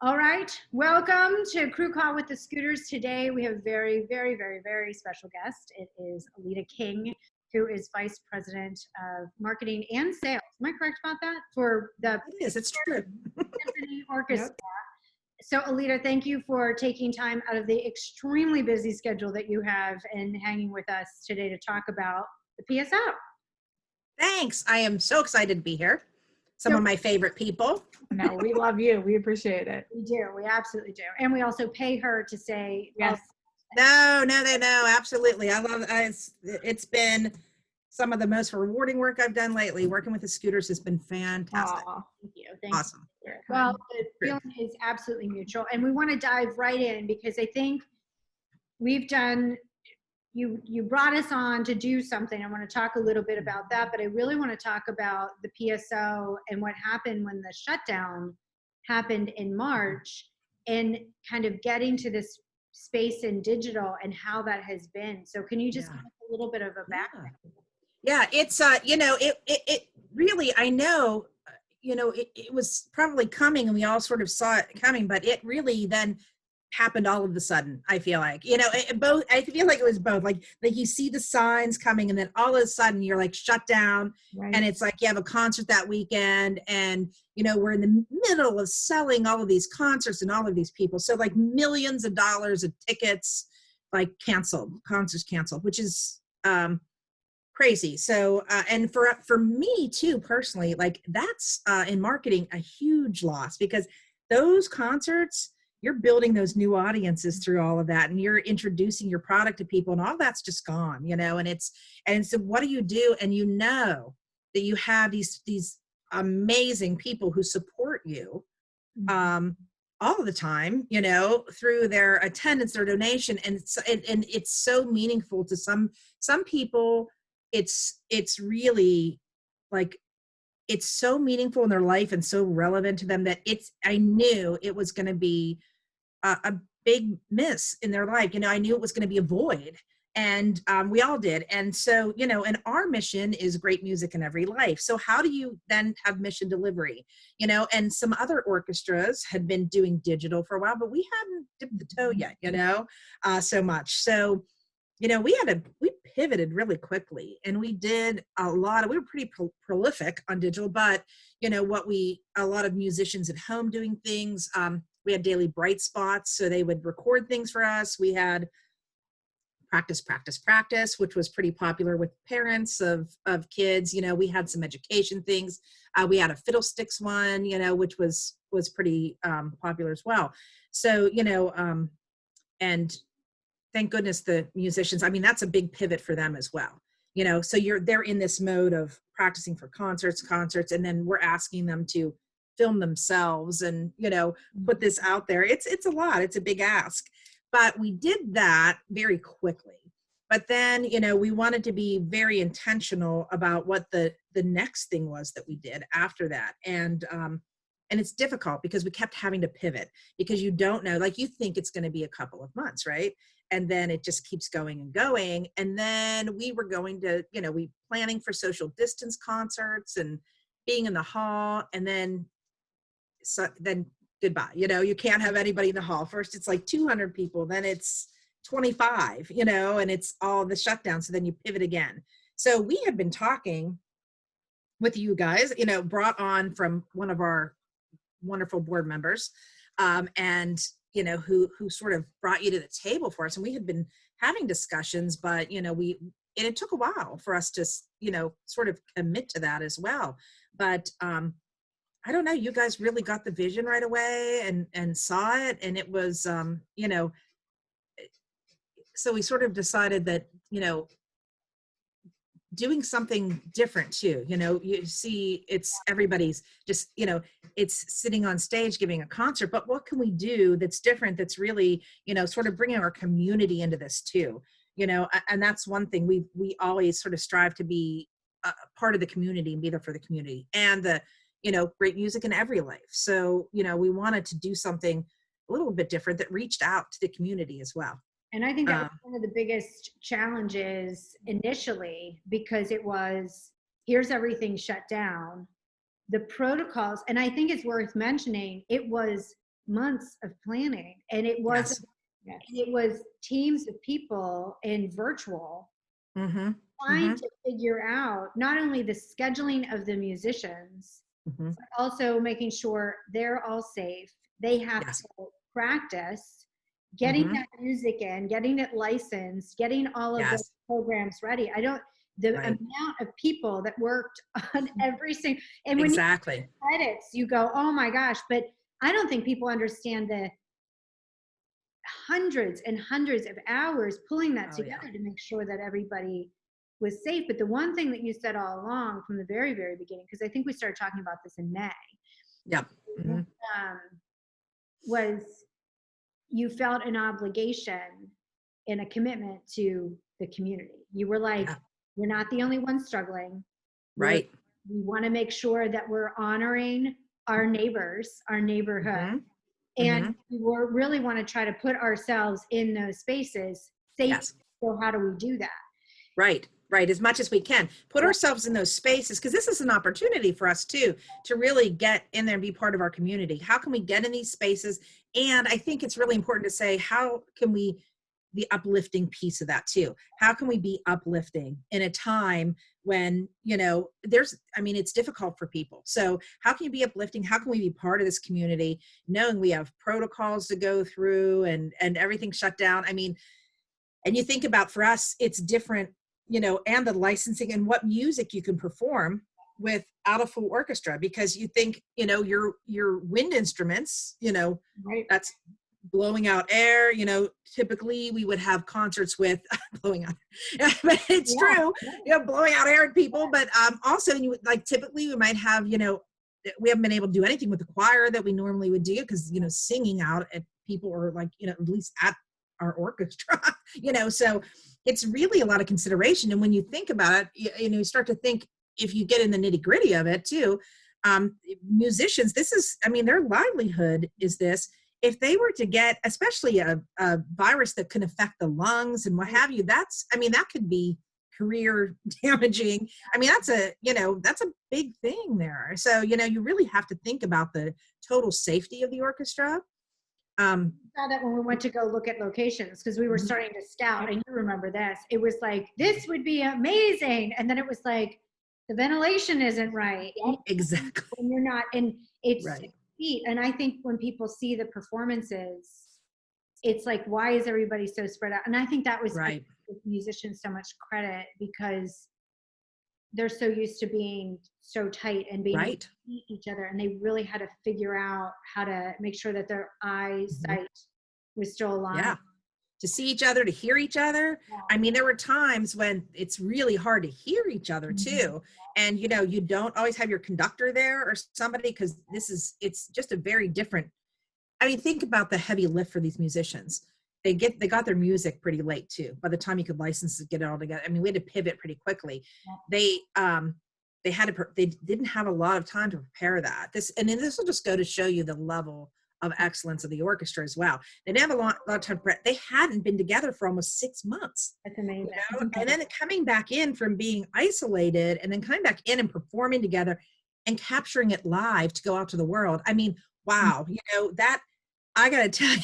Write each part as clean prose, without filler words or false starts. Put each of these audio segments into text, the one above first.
All right, welcome to Crew Call with the Scooters. Today we have a very, very, very, very special guest. It is Aleta King, who is Vice President of Marketing and Sales. Am I correct about that? For the It is, it's true. Symphony Orchestra. Yep. So Aleta, thank you for taking time out of the extremely busy schedule that you have and hanging with us today to talk about the PSO. Thanks. I am so excited to be here. Some So- of my favorite people. No, we love you. We appreciate it. We do, we absolutely do. And we also pay her to say, Yes. No, absolutely. I love it's been some of the most rewarding work I've done lately. Working with the Scooters has been fantastic. Aw, thank you. Thank you. Awesome. Well, the feeling is absolutely mutual. And we want to dive right in because I think we've done, you brought us on to do something. I want to talk a little bit about that, but I really want to talk about the PSO and what happened when the shutdown happened in March and kind of getting to this space in digital and how that has been. So can you just give us a little bit of a background? Yeah, it's it really, I know, it was probably coming and we all sort of saw it coming, but it really then happened all of a sudden. I feel like, both, I feel like it was both like you see the signs coming and then all of a sudden you're like shut down. right. And it's like you have a concert that weekend and we're in the middle of selling all of these concerts and all of these people, so like millions of dollars of tickets like concerts canceled, which is crazy. So and for me too personally, like that's in marketing a huge loss, because those concerts, you're building those new audiences through all of that and you're introducing your product to people and all that's just gone, and so what do you do? And that you have these amazing people who support you all the time, through their attendance, their donation, and it's so meaningful to some people. It's really like it's so meaningful in their life and so relevant to them that I knew it was going to be a big miss in their life. I knew it was going to be a void, and we all did. And so, and our mission is great music in every life. So how do you then have mission delivery? And some other orchestras had been doing digital for a while, but we hadn't dipped the toe yet, so much. So, we pivoted really quickly and we did we were pretty prolific on digital, but a lot of musicians at home doing things. We had daily bright spots, so they would record things for us. We had practice, which was pretty popular with parents of kids. We had some education things. We had a fiddlesticks one, which was pretty popular as well. So, and thank goodness the musicians, I mean, that's a big pivot for them as well. So they're in this mode of practicing for concerts, and then we're asking them to film themselves and, put this out there. It's a lot, it's a big ask, but we did that very quickly. But then, we wanted to be very intentional about what the next thing was that we did after that. And it's difficult because we kept having to pivot because you don't know, like you think it's going to be a couple of months, right? And then it just keeps going and going. And then we were going to, we planning for social distance concerts and being in the hall. And then goodbye. You can't have anybody in the hall. First, it's like 200 people. Then it's 25, and it's all the shutdown. So then you pivot again. So we had been talking with you guys, brought on from one of our wonderful board members, and who sort of brought you to the table for us. And we had been having discussions, but it took a while for us to sort of commit to that as well. But I don't know, you guys really got the vision right away and saw it, and it was so we sort of decided that doing something different too. You see, it's everybody's just, it's sitting on stage giving a concert, but what can we do that's different, that's really, sort of bringing our community into this too, and that's one thing we always sort of strive to be a part of the community and be there for the community and the, great music in every life. So, we wanted to do something a little bit different that reached out to the community as well. And I think that was one of the biggest challenges initially, because it was, here's everything shut down, the protocols. And I think it's worth mentioning, it was months of planning, and it was Yes. it was teams of people in virtual Mm-hmm. trying Mm-hmm. to figure out not only the scheduling of the musicians, Mm-hmm. but also making sure they're all safe. They have Yes. to practice getting Mm-hmm. that music in, getting it licensed, getting all of those Yes. programs ready. The Right. amount of people that worked on every single, and when you Exactly. credits, you go, oh my gosh, but I don't think people understand the hundreds and hundreds of hours pulling that Oh, yeah. together to make sure that everybody was safe. But the one thing that you said all along from the very, very beginning, because I think we started talking about this in May, Yeah. Mm-hmm. Was you felt an obligation and a commitment to the community. You were like, Yeah. we're not the only ones struggling. Right. We want to make sure that we're honoring our neighbors, our neighborhood. Mm-hmm. And Mm-hmm. we really want to try to put ourselves in those spaces safe. Yes. So how do we do that? Right. Right. As much as we can put ourselves in those spaces, because this is an opportunity for us too, to really get in there and be part of our community. How can we get in these spaces? And I think it's really important to say, how can we, the uplifting piece of that too? How can we be uplifting in a time when, it's difficult for people. So how can you be uplifting? How can we be part of this community, knowing we have protocols to go through and everything shut down? And you think about, for us, it's different, and the licensing and what music you can perform without a full orchestra, because you think, your wind instruments, Right. that's blowing out air. Typically we would have concerts with blowing out, but it's true, blowing out air at people. But also, typically we might have, we haven't been able to do anything with the choir that we normally would do, because, singing out at people, or at least at our orchestra, so it's really a lot of consideration. And when you think about it, you start to think, if you get in the nitty gritty of it too, musicians, this is, their livelihood is this. If they were to get, especially a virus that can affect the lungs and what have you, that could be career damaging. That's a big thing there. So, you really have to think about the total safety of the orchestra. Saw that when we went to go look at locations, because we were starting to scout, and you remember this. It was like, this would be amazing, and then it was like, the ventilation isn't right. Exactly. And you're not, and it's Right. 6 feet. And I think when people see the performances, it's like, why is everybody so spread out? And I think that was Right. give musicians so much credit, because they're so used to being so tight and being able to see each other, and they really had to figure out how to make sure that their eyesight was still aligned. Yeah. To see each other, to hear each other. Yeah. There were times when it's really hard to hear each other too. And, you don't always have your conductor there or somebody, because it's just a very different, think about the heavy lift for these musicians. They got their music pretty late too. By the time you could license it, get it all together. We had to pivot pretty quickly. Yeah. They didn't have a lot of time to prepare that. This will just go to show you the level of excellence of the orchestra as well. They didn't have a lot of time. They hadn't been together for almost 6 months. That's amazing. And then coming back in from being isolated, and then coming back in and performing together and capturing it live to go out to the world. Wow. That, I gotta tell you,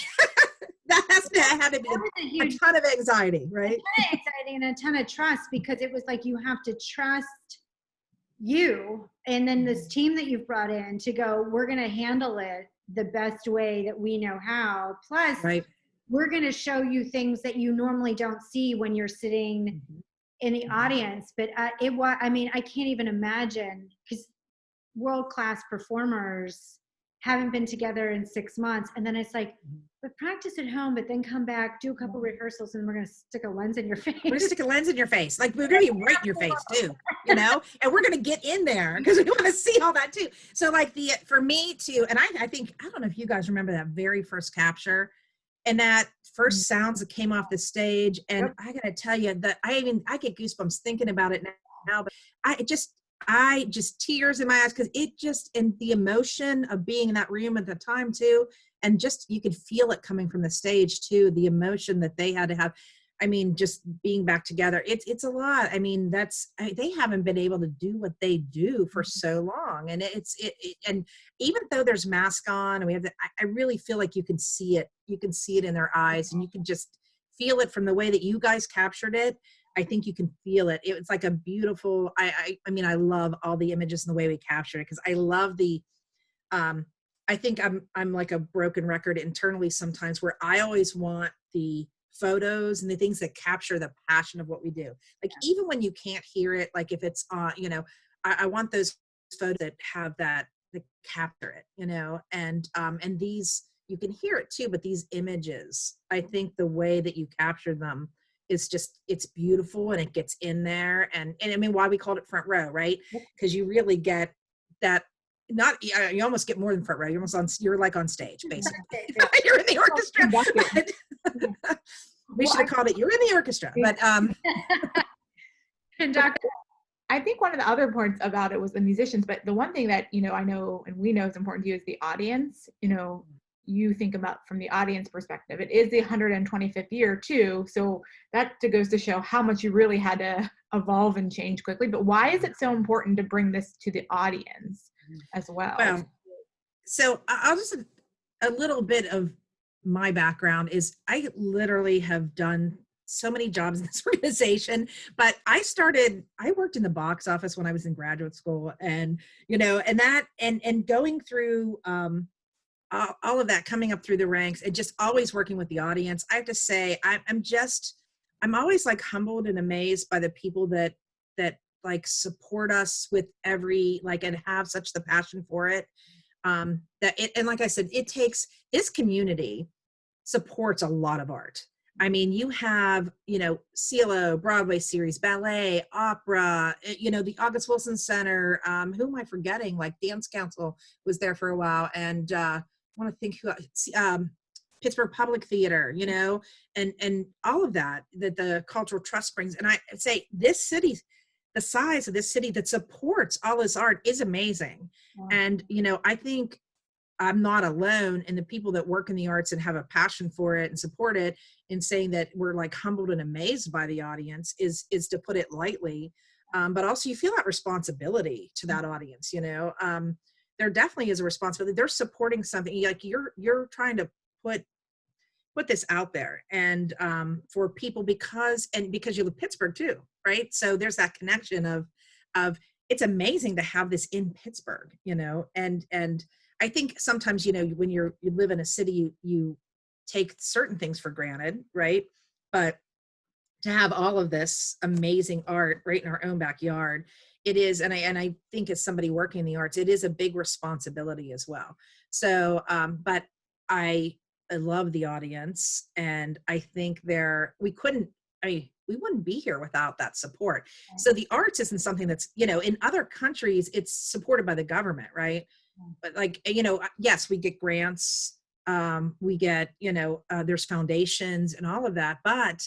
that had to be a ton of anxiety, right? A ton of anxiety and a ton of trust, because it was like, you have to trust you, and then this team that you've brought in to go, we're going to handle it the best way that we know how. Plus, we're going to show you things that you normally don't see when you're sitting in the audience. But I can't even imagine, because world-class performers haven't been together in 6 months, and then it's like, but practice at home, but then come back, do a couple rehearsals, and we're going to stick a lens in your face. We're going to stick a lens in your face. We're going to be right in your face too, and we're going to get in there, because we want to see all that too. So for me too, and I think, I don't know if you guys remember that very first capture and that first sounds that came off the stage. And I got to tell you that I get goosebumps thinking about it now, but I just tears in my eyes, because and the emotion of being in that room at the time too. And just, you could feel it coming from the stage too, the emotion that they had to have. I mean, just being back together, it's a lot. I mean, they haven't been able to do what they do for so long. And and even though there's masks on and we have I really feel like you can see it. You can see it in their eyes, and you can just feel it from the way that you guys captured it. I think you can feel it. It's like a beautiful, I mean, I love all the images and the way we capture it, because I love I think I'm like a broken record internally sometimes, where I always want the photos and the things that capture the passion of what we do. Like even when you can't hear it, like if it's I want those photos that have that capture it, and these, you can hear it too, but these images, I think the way that you capture them is just, it's beautiful, and it gets in there. And I mean, why we called it front row, right? Because you really get that. You almost get more than front row. You're like on stage, basically. You're in the orchestra. We should have called it, you're in the orchestra. But Conductor. I think one of the other parts about it was the musicians, but the one thing that, I know and we know is important to you is the audience. You think about from the audience perspective. It is the 125th year too. So that goes to show how much you really had to evolve and change quickly. But why is it so important to bring this to the audience as well? Well, so I'll just, a little bit of my background is I literally have done so many jobs in this organization, but I worked in the box office when I was in graduate school, and, and going through, all of that, coming up through the ranks and just always working with the audience. I have to say, I'm always like humbled and amazed by the people that like support us with and have such the passion for it. And like I said, this community supports a lot of art. I mean, you have, CLO, Broadway series, ballet, opera, the August Wilson Center, who am I forgetting? Like Dance Council was there for a while. And, I want to think Pittsburgh Public Theater, and all of that the Cultural Trust brings. And I say this city, the size of this city that supports all this art is amazing. Wow. And, I think I'm not alone in the people that work in the arts and have a passion for it and support it, in saying that we're like humbled and amazed by the audience is to put it lightly. But also you feel that responsibility to that audience, there definitely is a responsibility. They're supporting something, like you're trying to put this out there, and for people, because you live in Pittsburgh too, right? So there's that connection of it's amazing to have this in Pittsburgh, and I think sometimes, when you live in a city, you take certain things for granted, right? But to have all of this amazing art right in our own backyard, it is, and I think as somebody working in the arts, it is a big responsibility as well. So, but I love the audience, and I think we wouldn't be here without that support. So the arts isn't something that's, in other countries, it's supported by the government, right? But like, yes, we get grants, we get, there's foundations and all of that, but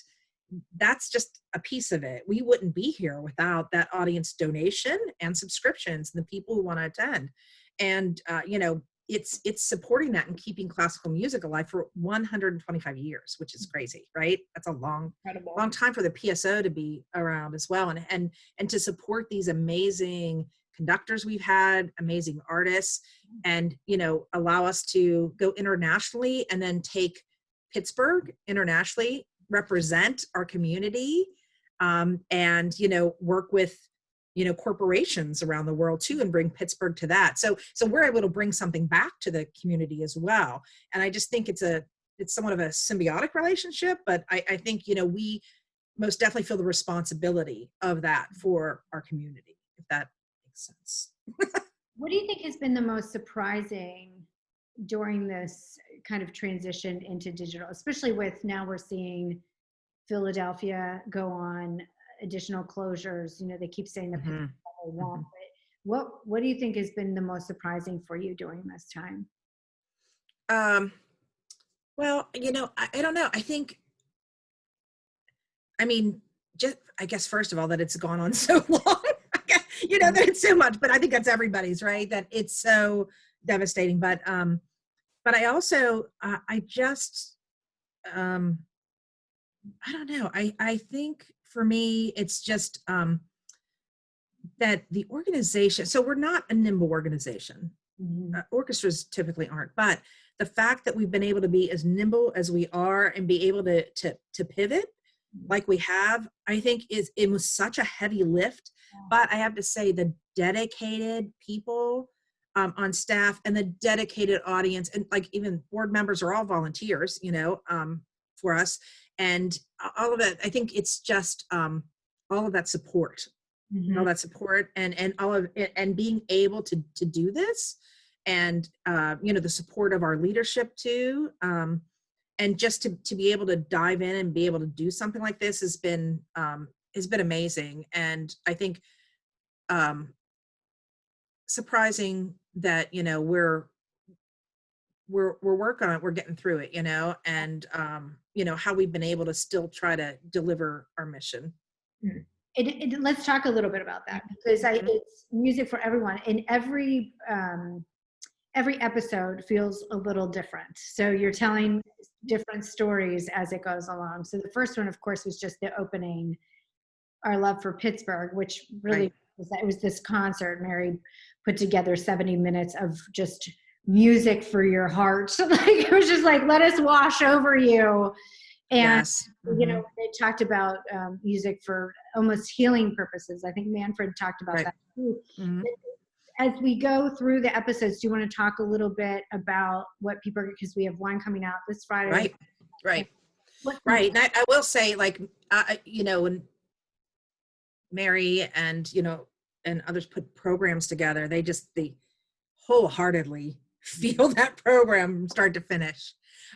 that's just a piece of it. We wouldn't be here without that audience donation and subscriptions and the people who want to attend. And, it's supporting that and keeping classical music alive for 125 years, which is crazy, right? That's a long time for the PSO to be around as well. And to support these amazing conductors we've had, amazing artists, and, allow us to go internationally and then take Pittsburgh internationally, represent our community, and, work with, corporations around the world too, and bring Pittsburgh to that. So we're able to bring something back to the community as well. And I just think it's somewhat of a symbiotic relationship, but I think, we most definitely feel the responsibility of that for our community, if that makes sense. What do you think has been the most surprising during this kind of transition into digital, especially with now we're seeing Philadelphia go on additional closures? They keep saying that people won't. What do you think has been the most surprising for you during this time? Well, I don't know. I think, I guess first of all, that it's gone on so long, that it's so much, but I think that's everybody's, right? That it's so devastating. But I also, I don't know. I think for me, it's just that the organization, so we're not a nimble organization. Orchestras typically aren't, but the fact that we've been able to be as nimble as we are and be able to pivot like we have, I think it was such a heavy lift. But I have to say the dedicated people on staff and the dedicated audience, and like even board members are all volunteers, for us, and all of it. I think it's just all of that support, all that support, and all of it, and being able to do this, and the support of our leadership too, and just to be able to dive in and be able to do something like this has been amazing. And I think surprising that we're working on it, we're getting through it, and how we've been able to still try to deliver our mission. Let's talk a little bit about that, because it's music for everyone, and every episode feels a little different. So you're telling different stories as it goes along. So the first one, of course, was just the opening, Our Love for Pittsburgh, which really was this concert. Mary put together 70 minutes of just music for your heart. So it was just like, let us wash over you. And Yes. they talked about music for almost healing purposes. I think Manfred talked about that too. As we go through the episodes, do you want to talk a little bit about what people are, because we have one coming out this Friday. Right. And I will say, like, when Mary and and others put programs together, they wholeheartedly feel that program from start to finish.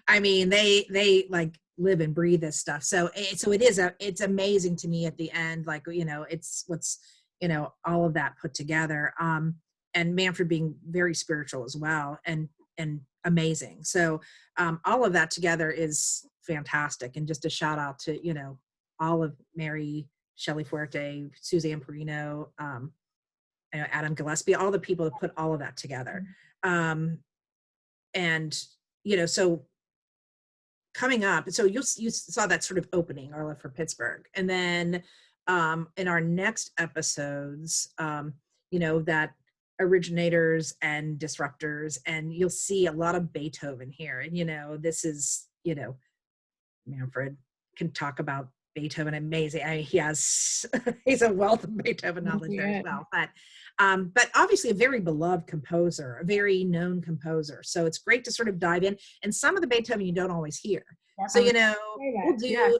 I mean, they like live and breathe this stuff. So it's amazing to me at the end, like, it's what's, all of that put together. And Manfred being very spiritual as well, and amazing. So all of that together is fantastic. And just a shout out to, all of Mary, Shelley Fuerte, Suzanne Perino, Adam Gillespie, all the people that put all of that together. So coming up, so you saw that sort of opening, Our Love for Pittsburgh. And then in our next episodes, that originators and disruptors, and you'll see a lot of Beethoven here. And, this is, Manfred can talk about Beethoven amazing. I mean, he's a wealth of Beethoven knowledge there as well. But obviously a very beloved composer, a very known composer. So it's great to sort of dive in. And some of the Beethoven you don't always hear. So, we'll do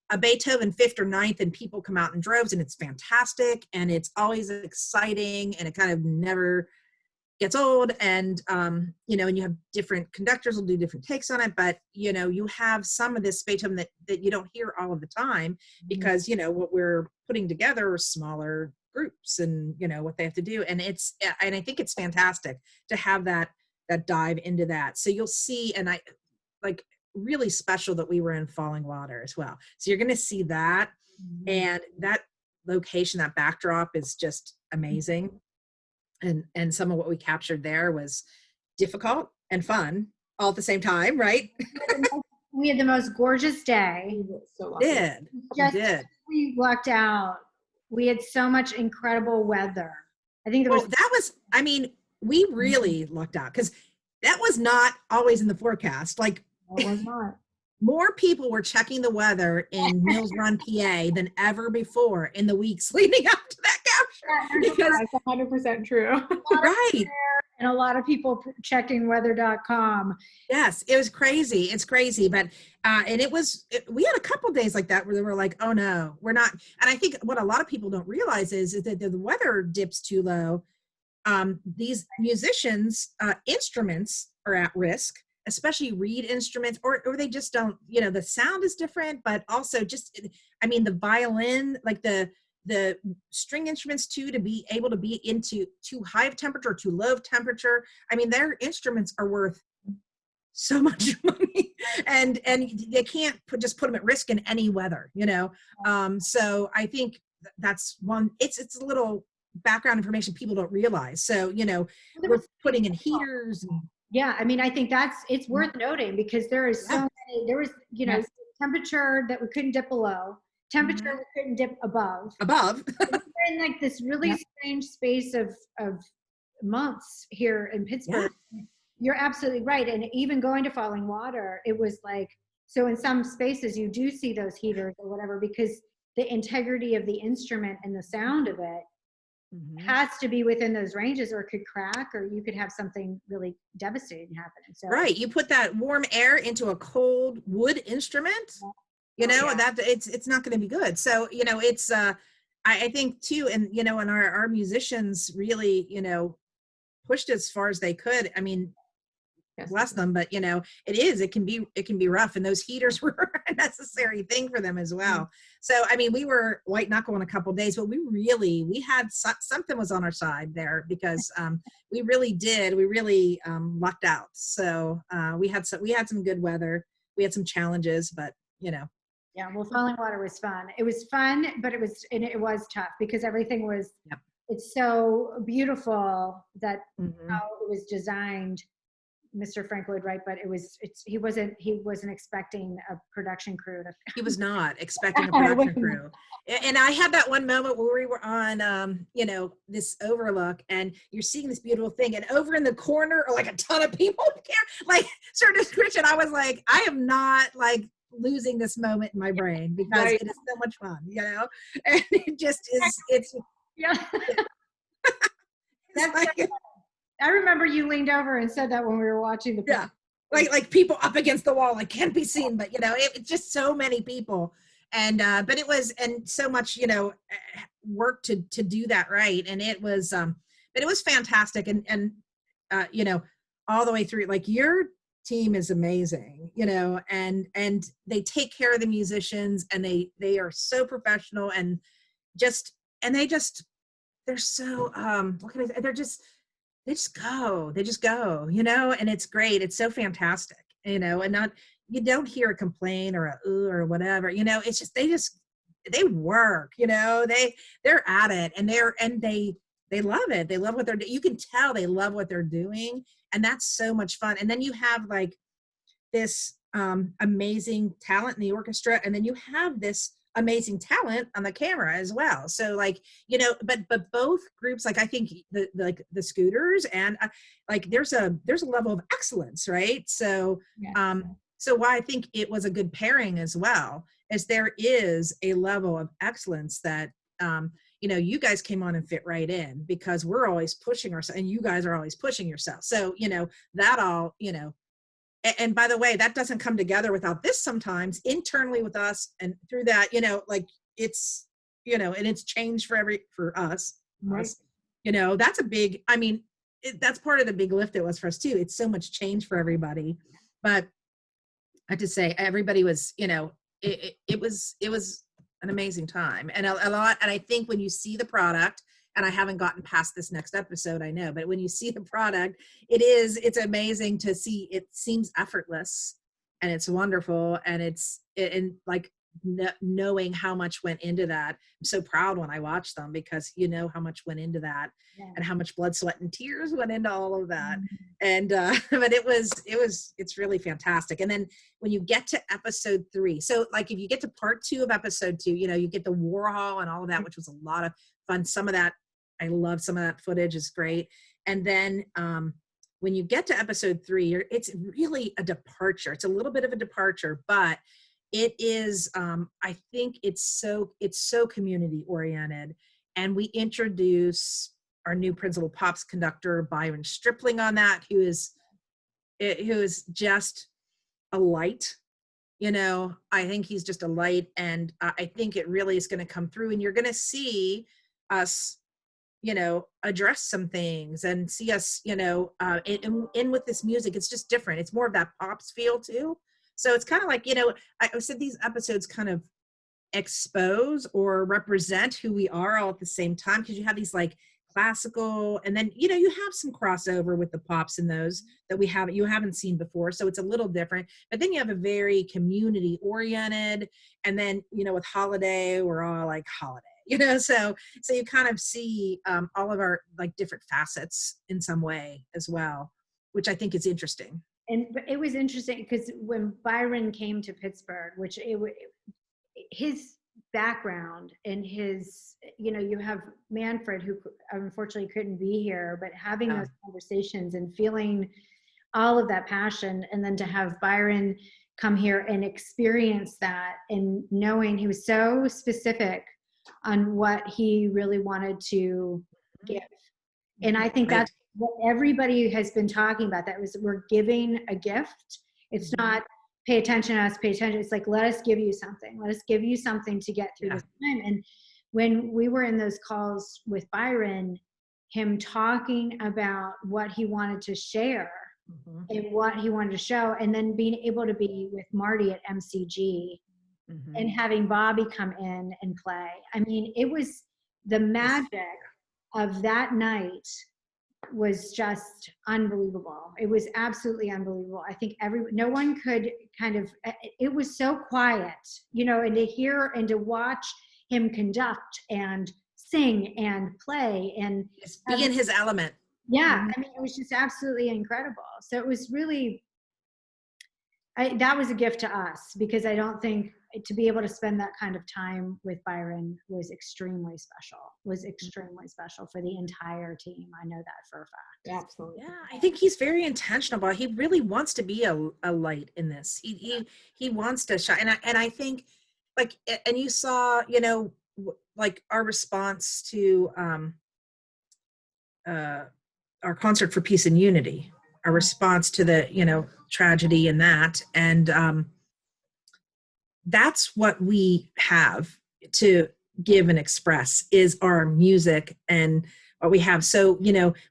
a Beethoven 5th or 9th, and people come out in droves, and it's fantastic, and it's always exciting, and it kind of never gets old. And and you have different conductors will do different takes on it, but you have some of this Beethoven that you don't hear all of the time, because what we're putting together are smaller groups, and what they have to do, and I think it's fantastic to have that dive into that. So you'll see, and I like really special that we were in Falling Water as well. So you're going to see that, and that location, that backdrop is just amazing. And some of what we captured there was difficult and fun all at the same time, right? We had the most gorgeous day. We did. We lucked out. We had so much incredible weather. I think we really lucked out, because that was not always in the forecast. Like, it was not. More people were checking the weather in Mills Run, PA than ever before in the weeks leading up to that capture. Because that's 100% true. Right. And a lot of people checking weather.com. Yes, it was crazy. It's crazy. But, and we had a couple days like that where they were like, oh no, we're not. And I think what a lot of people don't realize is that the weather dips too low. These musicians' instruments are at risk, especially reed instruments, or they just don't, the sound is different, but also just, the violin, like the string instruments too, to be able to be into too high of temperature, too low of temperature. Their instruments are worth so much money, and they can't just put them at risk in any weather, So I think that's one, it's a little background information people don't realize. So, we're putting in heaters. Yeah, I think it's worth noting, because there is so many, there was, temperature that we couldn't dip below, temperature Mhm. we couldn't dip above. Above. We're in like this really Yep. strange space of months here in Yeah. Pittsburgh. You're absolutely right. And even going to Falling Water, it was like, so in some spaces you do see those heaters or whatever, because the integrity of the instrument and the sound of it Mhm. has to be within those ranges, or it could crack, or you could have something really devastating happen. So Right. You put that warm air into a cold wood instrument, you Oh, know, yeah. that it's not going to be good. So, you know, it's, I think too, and, you know, and our musicians really, you know, pushed as far as they could. I mean, Yes. bless them, but you know, it can be rough, and those heaters were a necessary thing for them as well. So I mean, we were white knuckle in a couple of days, but we had something was on our side there, because we really lucked out. So we had some good weather, we had some challenges, but you know. yeah, well, Falling Water was fun. It was fun, but it was tough because everything was, Yep. it's so beautiful that Mhm. how it was designed. Mr. Frank Lloyd Wright, but he wasn't expecting a production crew to. He was not expecting a I production wouldn't. crew. And I had that one moment where we were on, you know, this overlook, and you're seeing this beautiful thing, and over in the corner are like a ton of people like certain description. I was like, I am not like losing this moment in my brain, because Right. it is so much fun, you know, and it just is, it's Yeah, that's. like, I remember you leaned over and said that when we were watching the. yeah, like people up against the wall, like can't be seen, but you know, it's just so many people, and but it was, and so much, you know, work to do that right, and it was, but it was fantastic, and you know, all the way through, like your team is amazing, you know, and they take care of the musicians, and they are so professional, and just, and they're so, what can I say, they just go, you know, and it's great. It's so fantastic, you know, and not, you don't hear a complaint or a ooh or whatever, you know, it's just, they work, you know, they're at it, and they love it. They love what they're doing. You can tell they love what they're doing. And that's so much fun. And then you have like this amazing talent in the orchestra, and then you have this amazing talent on the camera as well. So like, you know, but both groups, like I think the Scooters and like there's a level of excellence, right? So Yes. so why I think it was a good pairing as well, is there is a level of excellence that you know, you guys came on and fit right in, because we're always pushing ourselves, and you guys are always pushing yourself. So you know, that all, you know, and by the way, that doesn't come together without this sometimes internally with us, and through that, you know, like it's, you know, and it's changed for us, Right. you know, that's a big, I mean, that's part of the big lift it was for us too. It's so much change for everybody, but I have to say everybody was, you know, it was an amazing time, and a lot. And I think when you see the product, and I haven't gotten past this next episode, I know, but when you see the product, it's amazing to see. It seems effortless, and it's wonderful, and and like knowing how much went into that. I'm so proud when I watch them, because you know how much went into that, Yeah. and how much blood, sweat, and tears went into all of that. Mhm. And but it's really fantastic. And then when you get to episode 3, so like if you get to part 2 of episode 2, you know, you get the Warhol and all of that, which was a lot of fun. Some of that, I love some of that footage, is great. And then when you get to episode 3, it's really a departure. It's a little bit of a departure, but it is, I think it's so community oriented. And we introduce our new principal pops conductor, Byron Stripling, on that, who is just a light. You know, I think he's just a light, and I think it really is going to come through, and you're going to see us, you know, address some things, and see us, you know, in with this music. It's just different. It's more of that pops feel too. So it's kind of like, you know, I said these episodes kind of expose or represent who we are all at the same time, because you have these like classical, and then, you know, you have some crossover with the pops in those that you haven't seen before, so it's a little different. But then you have a very community oriented, and then, you know, with Holiday, we're all like Holiday, you know, so you kind of see all of our like different facets in some way as well, which I think is interesting. And it was interesting because when Byron came to Pittsburgh, which his background and his, you have Manfred, who unfortunately couldn't be here, but having those conversations and feeling all of that passion, and then to have Byron come here and experience that, and knowing he was so specific on what he really wanted to give. And I think that's what everybody has been talking about. That was, we're giving a gift. It's not pay attention to us, pay attention. It's like, let us give you something. Let us give you something to get through this time. And when we were in those calls with Byron, him talking about what he wanted to share and what he wanted to show, and then being able to be with Marty at MCG and having Bobby come in and play. I mean, it was the magic of that night was just unbelievable. It was absolutely unbelievable. I think no one could it was so quiet, and to hear and to watch him conduct and sing and play and just be in his element. Yeah. I mean, it was just absolutely incredible. So it was really, that was a gift to us, because I don't think to be able to spend that kind of time with Byron was extremely special for the entire team. I know that for a fact. Absolutely. Yeah, I think he's very intentional about, he really wants to be a light in this. He wants to shine. And I think, like, and you saw, like our response to our concert for peace and unity, our response to the, tragedy in that. And that's what we have to give and express, is our music and what we have. So,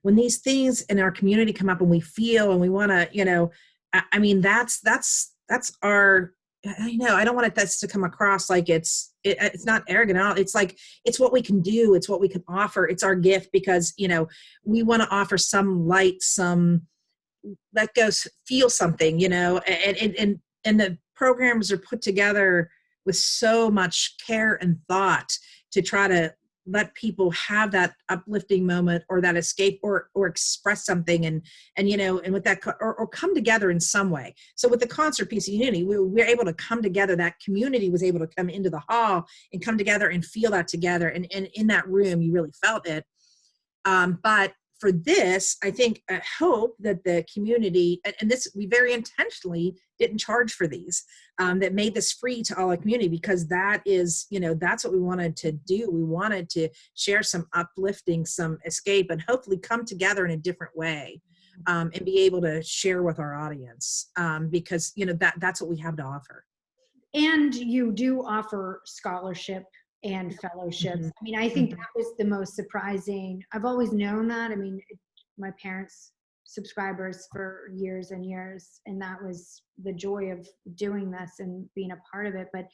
when these things in our community come up and we feel and we want to, I mean, that's our, I don't want this to come across like it's not arrogant. It's like, it's what we can do. It's what we can offer. It's our gift, because, we want to offer some light, let go, feel something, and the programs are put together with so much care and thought to try to let people have that uplifting moment, or that escape, or express something, and with that, or come together in some way. So with the concert Peace and Unity, we were able to come together. That community was able to come into the hall and come together and feel that together. And in that room, you really felt it. But for this, I think, I hope that the community, and this, we very intentionally didn't charge for these, that made this free to all the community, because that is, that's what we wanted to do. We wanted to share some uplifting, some escape, and hopefully come together in a different way, and be able to share with our audience, because, that's what we have to offer. And you do offer scholarship and fellowships. I mean, I think that was the most surprising. I've always known that. I mean, my parents subscribers for years and years, and that was the joy of doing this and being a part of it. But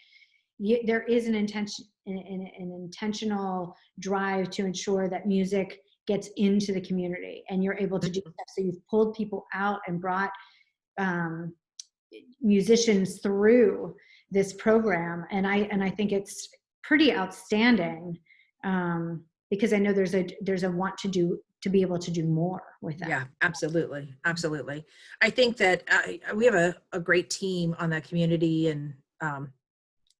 there is an intentional drive to ensure that music gets into the community, and you're able to do stuff. So you've pulled people out and brought musicians through this program, and I think it's pretty outstanding, because I know there's a want to be able to do more with that. Yeah, absolutely. I think that we have a great team on that community and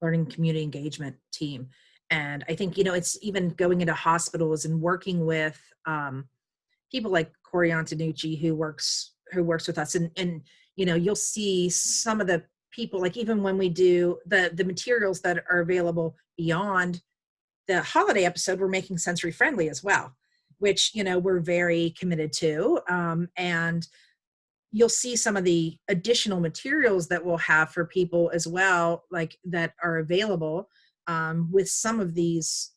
learning community engagement team. And I think, it's even going into hospitals and working with people like Corey Antonucci, who works with us. And you'll see some of the people, like even when we do the materials that are available beyond the holiday episode, we're making sensory friendly as well, which, we're very committed to. And you'll see some of the additional materials that we'll have for people as well, like that are available, with some of these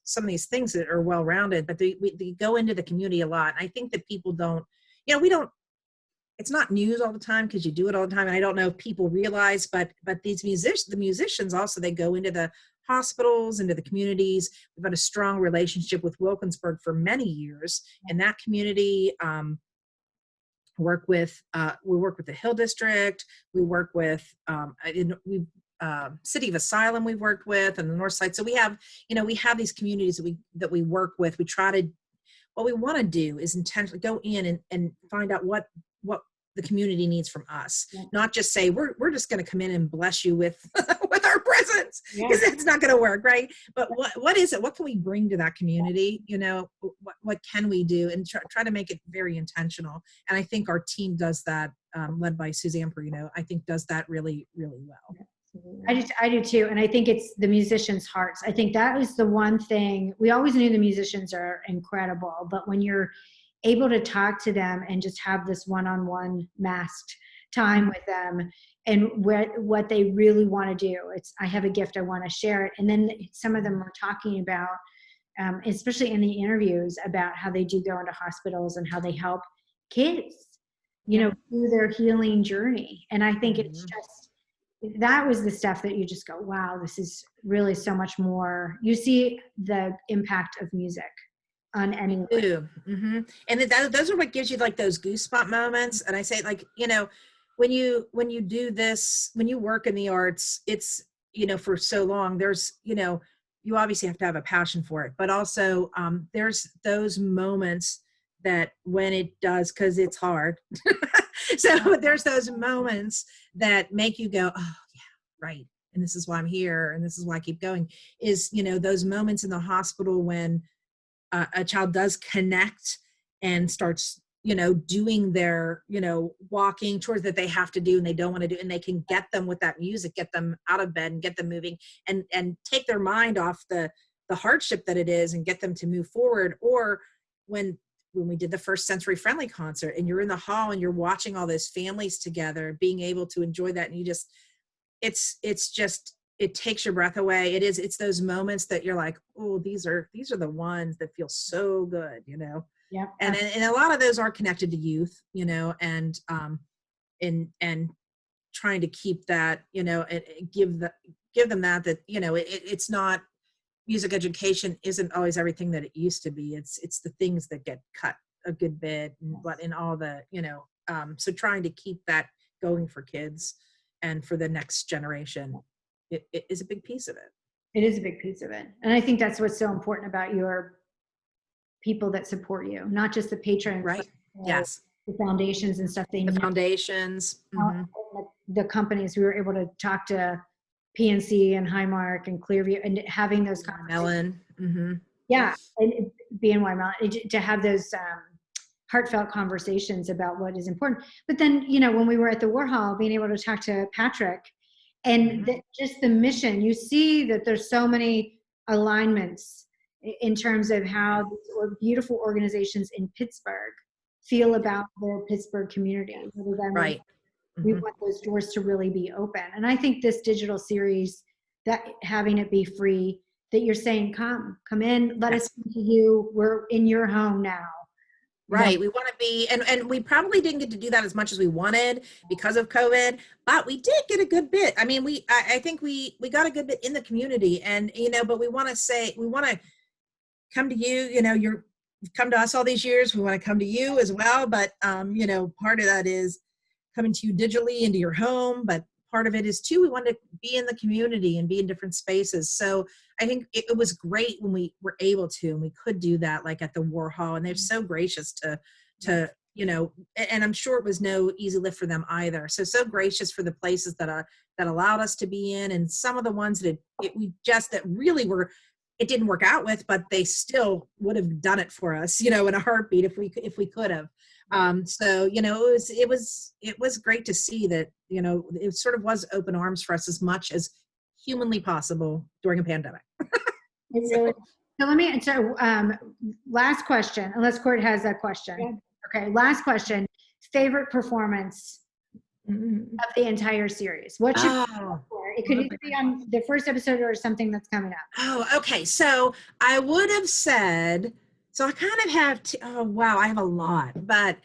things that are well-rounded, but they go into the community a lot. And I think that people don't, it's not news all the time, because you do it all the time. And I don't know if people realize, but the musicians also, they go into the hospitals, into the communities. We've had a strong relationship with Wilkinsburg for many years in that community. We work with the Hill District. We work with City of Asylum. We've worked with, and the North Side. So we have these communities that we work with. We try to, what we want to do is intentionally go in and find out what the community needs from us, Yeah. not just say, we're just going to come in and bless you with, with our presence, Yeah. because it's not going to work. Right. But what is it? What can we bring to that community? What can we do, and try to make it very intentional. And I think our team does that, led by Suzanne Perino, I think does that really, really well. I do too. And I think it's the musicians' hearts. I think that is the one thing. We always knew the musicians are incredible, but when you're able to talk to them and just have this one-on-one masked time with them and what they really want to do, I have a gift, I want to share it. And then some of them are talking about, especially in the interviews, about how they do go into hospitals and how they help kids, through their healing journey. And I think it's just, that was the stuff that you just go, wow, this is really so much more. You see the impact of music on anyone. Mm-hmm. And those are what gives you like those goosebump moments. And I say, like, when you do this, when you work in the arts, it's, for so long, there's, you obviously have to have a passion for it, but also there's those moments that when it does, because it's hard. So there's those moments that make you go, oh yeah, right. And this is why I'm here. And this is why I keep going, is, those moments in the hospital when a child does connect and starts, doing their, walking towards that they have to do and they don't want to do, and they can get them with that music, get them out of bed and get them moving and take their mind off the hardship that it is and get them to move forward. Or when we did the first Sensory Friendly concert and you're in the hall and you're watching all those families together, being able to enjoy that. And you just, it's just, it takes your breath away. It's those moments that you're like, oh, these are the ones that feel so good, Yeah. And a lot of those are connected to youth, and trying to keep that, and give them that, it's not, music education isn't always everything that it used to be. It's the things that get cut a good bit, but in all the, so trying to keep that going for kids and for the next generation, it is a big piece of it. It is a big piece of it. And I think that's what's so important about your people that support you, not just the patrons, right? But, Yes. the foundations and stuff. The foundations. Mm-hmm. The companies. We were able to talk to PNC and Highmark and Clearview, and having those conversations. Mellon. Mm-hmm. Yeah, and BNY Mellon, to have those heartfelt conversations about what is important. But then, when we were at the Warhol, being able to talk to Patrick, and just the mission, you see that there's so many alignments in terms of how these beautiful organizations in Pittsburgh feel about their Pittsburgh community. Right. We want those doors to really be open. And I think this digital series, that having it be free, that you're saying, come in, let us come to you. We're in your home now. Right. We want to be, and we probably didn't get to do that as much as we wanted because of COVID, but we did get a good bit. I mean, I think we got a good bit in the community, and, but we want to come to you, you've come to us all these years. We want to come to you as well. But, part of that is coming to you digitally into your home, but part of it is too, we want to be in the community and be in different spaces. So I think it was great when we were able to, and we could do that, like at the Warhol, and they're so gracious to, and I'm sure it was no easy lift for them either. So gracious for the places that allowed us to be in, and some of the ones that it didn't work out with, but they still would have done it for us, in a heartbeat if we could have. So, it was great to see that, it sort of was open arms for us as much as humanly possible during a pandemic. So last question, unless Court has that question. Yeah. Okay. Last question, favorite performance of the entire series. What should it could either be on the first episode or something that's coming up. Oh, okay. So I would have said, so I kind of have I have a lot, but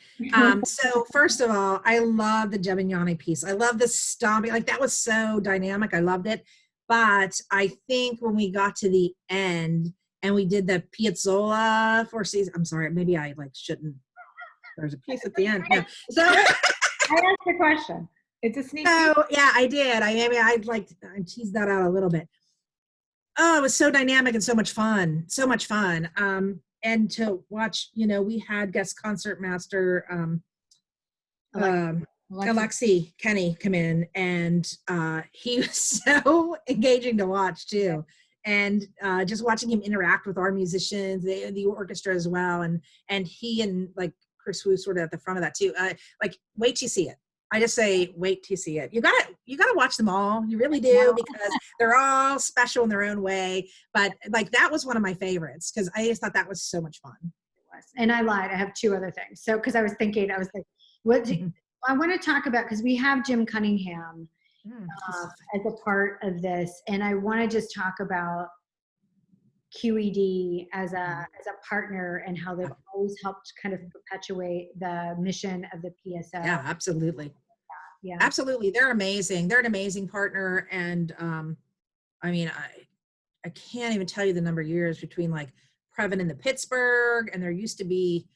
so first of all, I love the Gemignani piece. I love the stomping, like that was so dynamic. I loved it. But I think when we got to the end and we did the Piazzolla Four Seasons, I'm sorry, maybe I shouldn't. There's a piece at the end. No. So I asked the question. It's a sneak. Oh yeah, I did. I teased that out a little bit. Oh, it was so dynamic and so much fun. So much fun. And to watch, we had guest concertmaster Alexi Kenny come in, and he was so engaging to watch too. And just watching him interact with our musicians, the orchestra as well, and he and like Chris Wu sort of at the front of that too. Like, wait till you see it. I just say, wait till you see it. You gotta watch them all. You really do, because they're all special in their own way. But like, that was one of my favorites because I just thought that was so much fun. And I lied. I have two other things. So, because I was like, what? I want to talk about, because we have Jim Cunningham as a part of this, and I want to just talk about QED as a partner and how they've always helped kind of perpetuate the mission of the PSO. Yeah, absolutely. Yeah, Absolutely. They're amazing. They're an amazing partner. And I mean, I can't even tell you the number of years between like Previn and the Pittsburgh, and there used to be,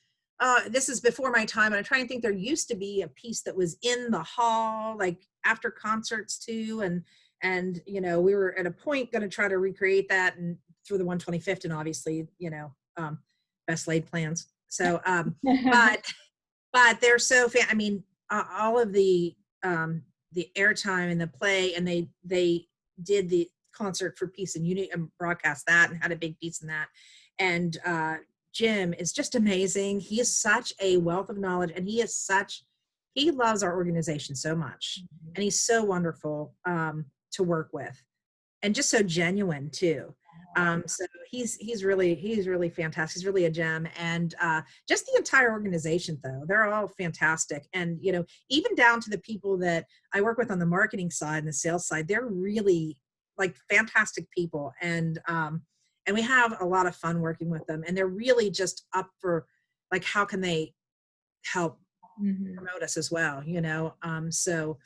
this is before my time, and I'm trying to think, there used to be a piece that was in the hall, like after concerts too. And, you know, we were at a point going to try to recreate that, and through the 125th, and obviously, you know, best laid plans. So, but they're so I mean, all of the airtime and the play, and they did the concert for Peace and Unity and broadcast that and had a big piece in that. And Jim is just amazing. He is such a wealth of knowledge, and he loves our organization so much, and he's so wonderful to work with, and just so genuine too. So he's really fantastic. He's really a gem. And just the entire organization though, they're all fantastic. And, you know, even down to the people that I work with on the marketing side and the sales side, they're really like fantastic people. And we have a lot of fun working with them, and they're really just up for like, how can they help promote us as well, you know? So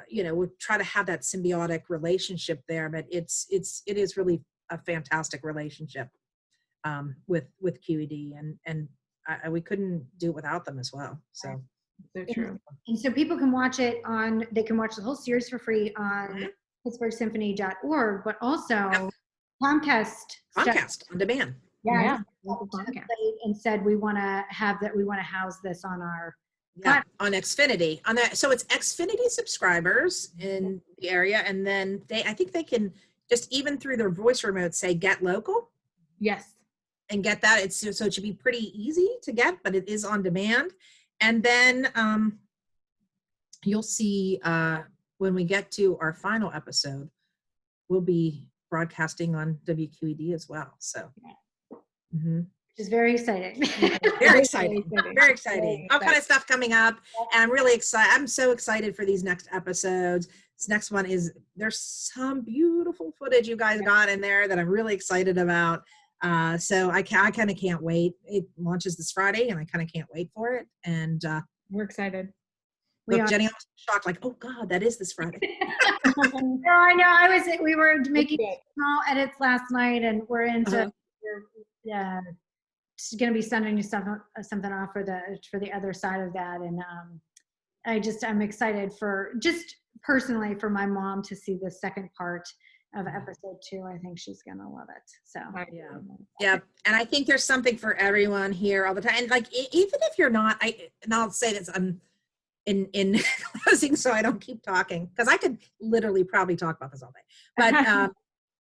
you know, we'll try to have that symbiotic relationship there, but it is really a fantastic relationship with QED, and we couldn't do it without them as well. So true. And so people can watch it they can watch the whole series for free on pittsburghsymphony.org, but also Comcast on demand. Yeah. And said we want to house this on our on Xfinity, on that. So it's Xfinity subscribers in the area, and then I think they can just, even through their voice remote, say get local. Yes. And get that. So it should be pretty easy to get, but it is on demand. And then you'll see when we get to our final episode, we'll be broadcasting on WQED as well. So which is very exciting. Very exciting. Very exciting. All kind of stuff coming up. And I'm really excited. I'm so excited for these next episodes. This next one there's some beautiful footage you guys got in there that I'm really excited about. So I kind of can't wait. It launches this Friday, and I kind of can't wait for it. And we're excited. Look, Jenny was shocked, like, oh God, that is this Friday. No, I know. We were making small edits last night, and we're into going to be sending you something off for the other side of that. And I'm excited for, just personally, for my mom to see the second part of episode 2. I think she's going to love it. So yeah. And I think there's something for everyone here all the time. And like, even if you're not, and I'll say this, I'm in closing, so I don't keep talking, because I could literally probably talk about this all day. But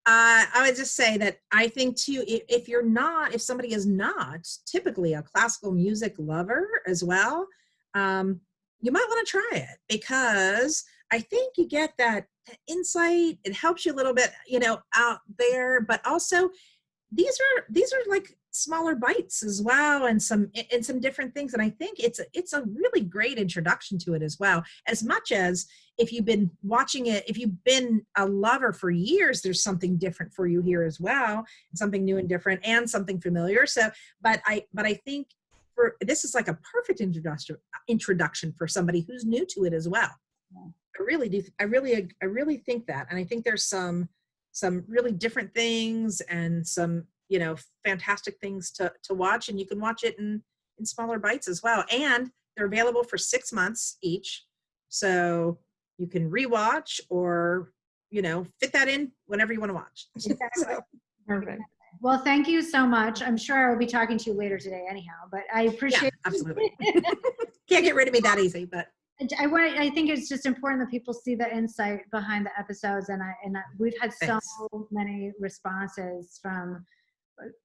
I would just say that I think too, if somebody is not typically a classical music lover as well, you might want to try it, because I think you get that insight. It helps you a little bit, out there, but also these are like smaller bites as well, and some different things. And I think it's a really great introduction to it as well. As much as if you've been watching it, if you've been a lover for years, there's something different for you here as well, something new and different, and something familiar. So, but I think this is like a perfect introduction for somebody who's new to it as well. I really do. I really think that, and I think there's some really different things and some fantastic things to watch, and you can watch it in smaller bites as well. And they're available for 6 months each, so you can rewatch or fit that in whenever you want to watch. So, Perfect. Well, thank you so much. I'm sure I will be talking to you later today anyhow, but I Yeah, appreciate absolutely. Can't get rid of me that easy, but I think it's just important that people see the insight behind the episodes, and we've had so thanks. many responses from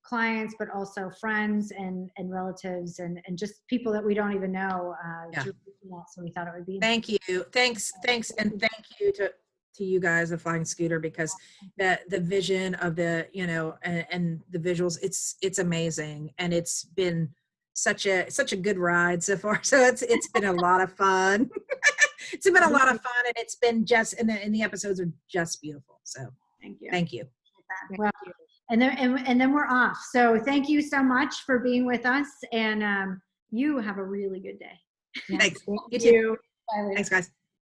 clients, but also friends and relatives and just people that we don't even know. Yeah. So we thought it would be. Thank you. Thanks. And thank you to you guys, the Flying Scooter, because the vision of the, you know, and the visuals, it's amazing. And it's been such a good ride so far. So it's been a lot of fun. It's been a lot of fun, and it's been just, and the episodes are just beautiful. So Thank you. thank you. Well, and then we're off. So thank you so much for being with us, and you have a really good day. Yeah. Thanks. Thank You too. you. Bye, Aleta. Thanks, guys.